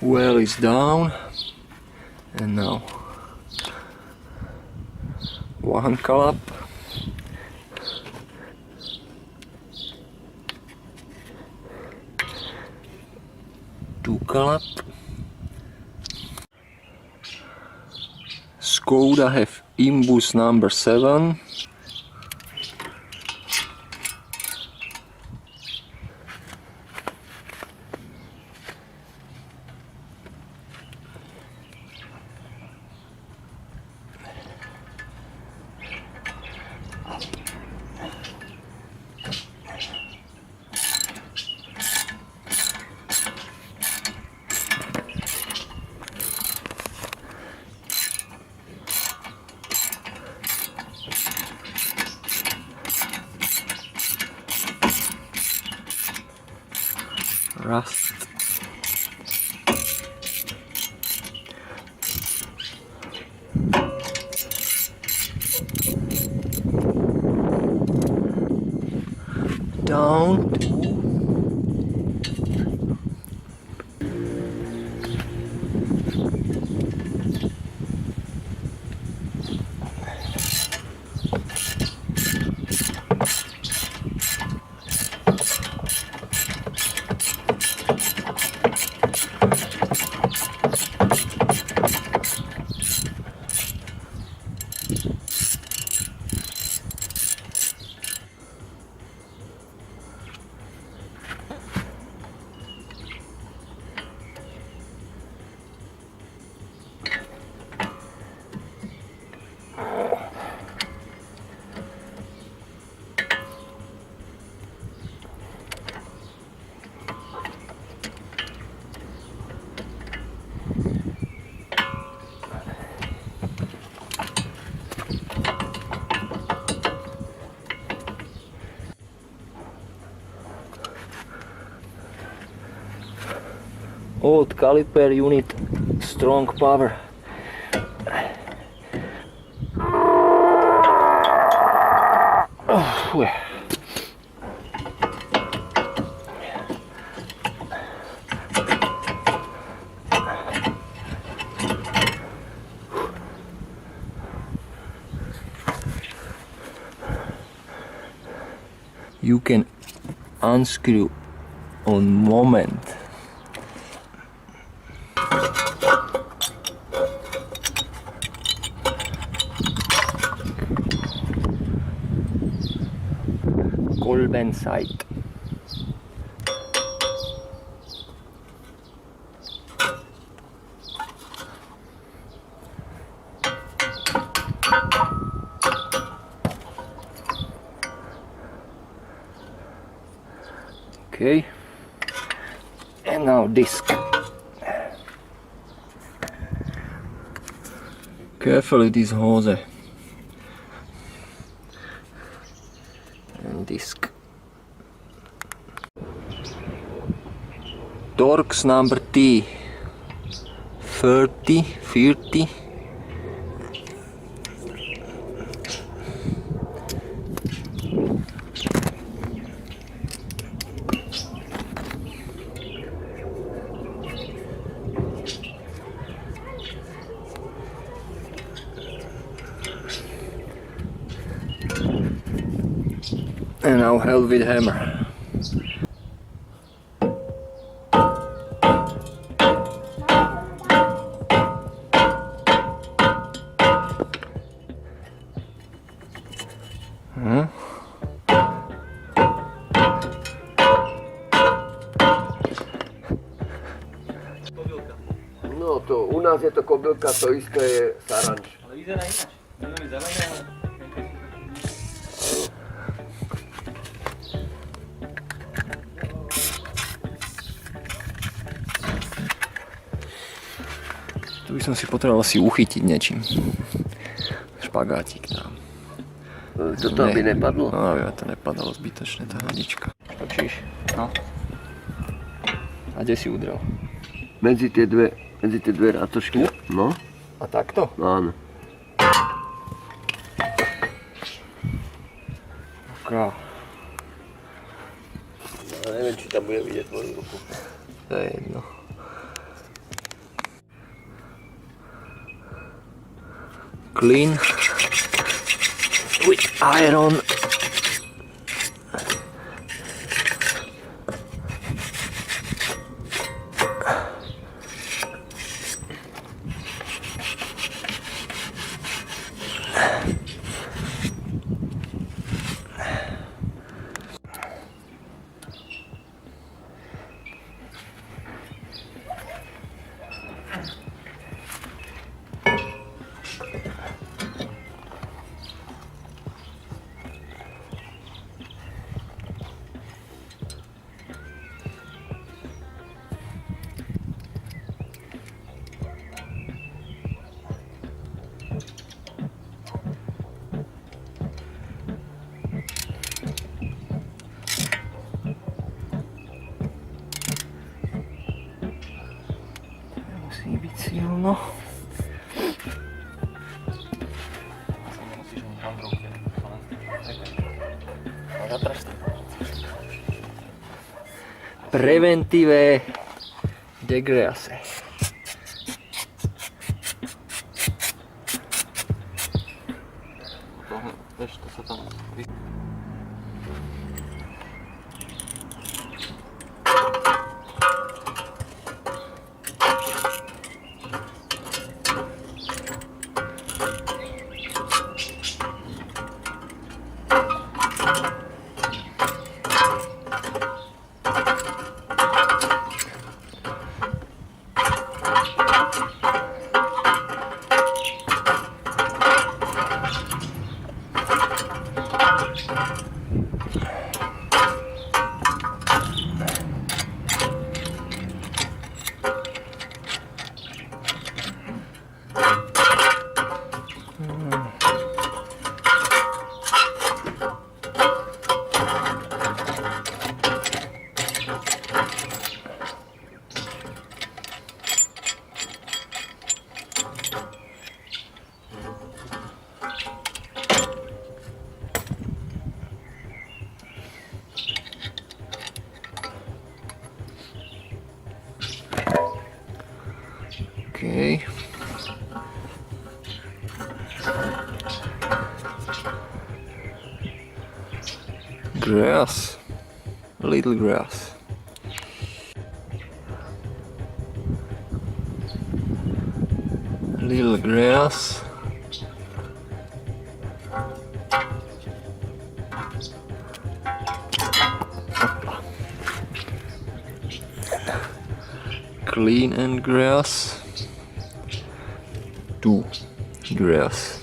Well is down, and now one calip, two calip. Skoda have imbus number 7. Rust. Down to old caliper unit, strong power. Oh, you can unscrew on moment. Kolben sight. Okay, and now disc. Carefully this hose and disc. Torx number T 30. And now held with hammer. No to u nás je to kobylka, to isté je saranč. Ale vyzerá ináč. Máme zelené, ale... Tu by som si potreboval asi uchytiť niečím. Špagátik tam. Toto by nepadlo? No, aby to nepadalo zbytočne, tá hadička. Točíš? No. A kde si udrel? Medzi tie dve rátočky. No. A takto? Áno. Ok. Ja neviem, či tam bude vidieť tvoju ruku. To je jedno. clean with iron. Musí být silno. Preventive degrease. Víš, to se tam... Okay. Grass. Little grass. Little grass. Clean and grass. Do grass.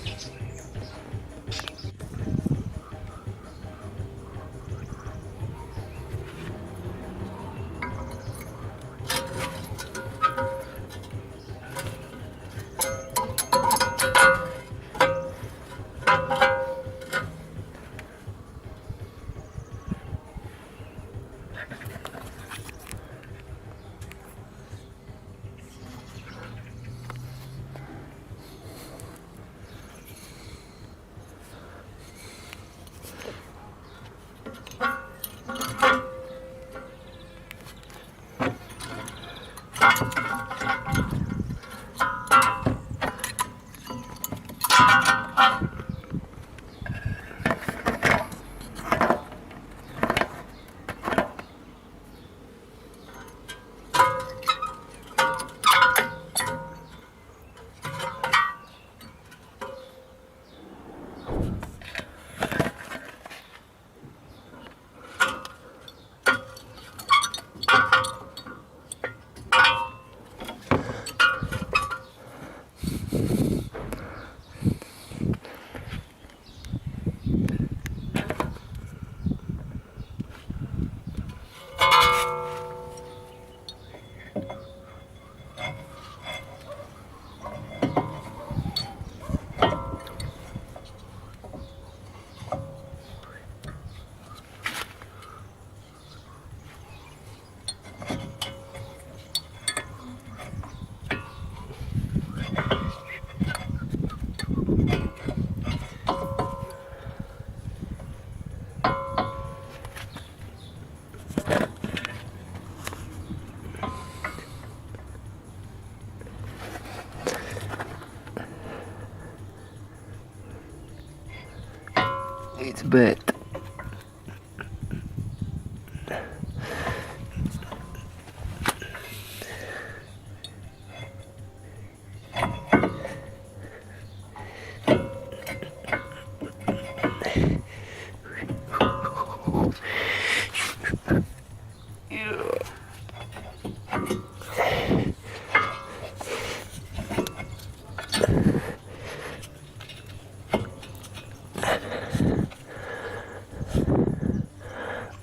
It's bad.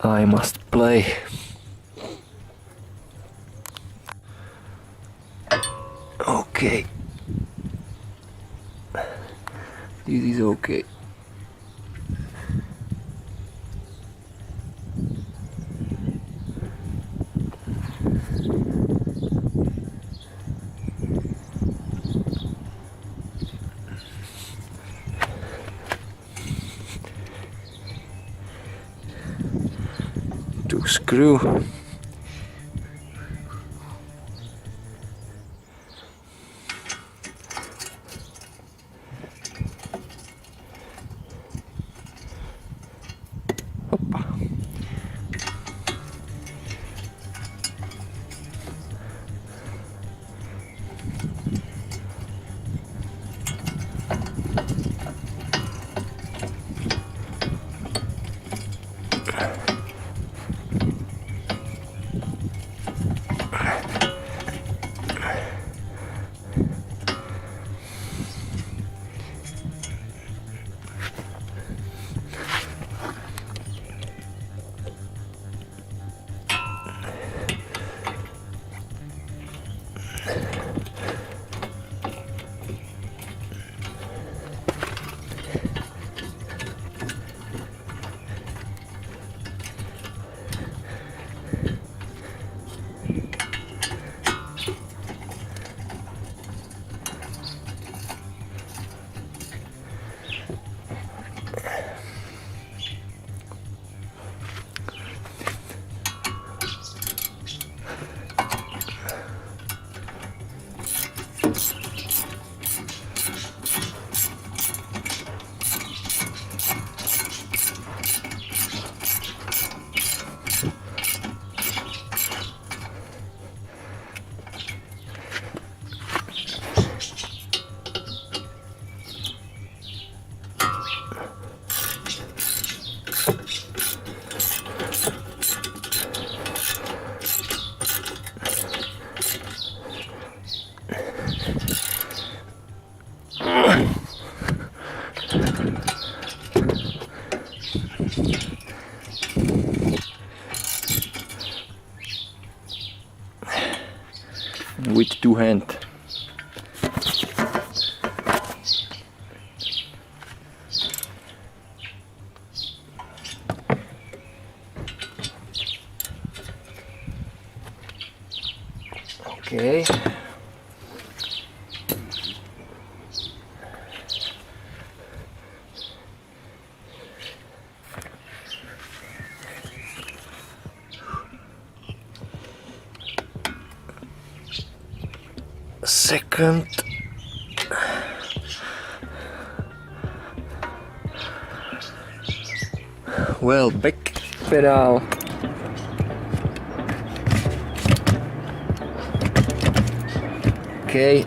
I must play. Okay. This is okay. To screw. Hoppa. With two hands. Okay. Second. Well, back pedal. Okay.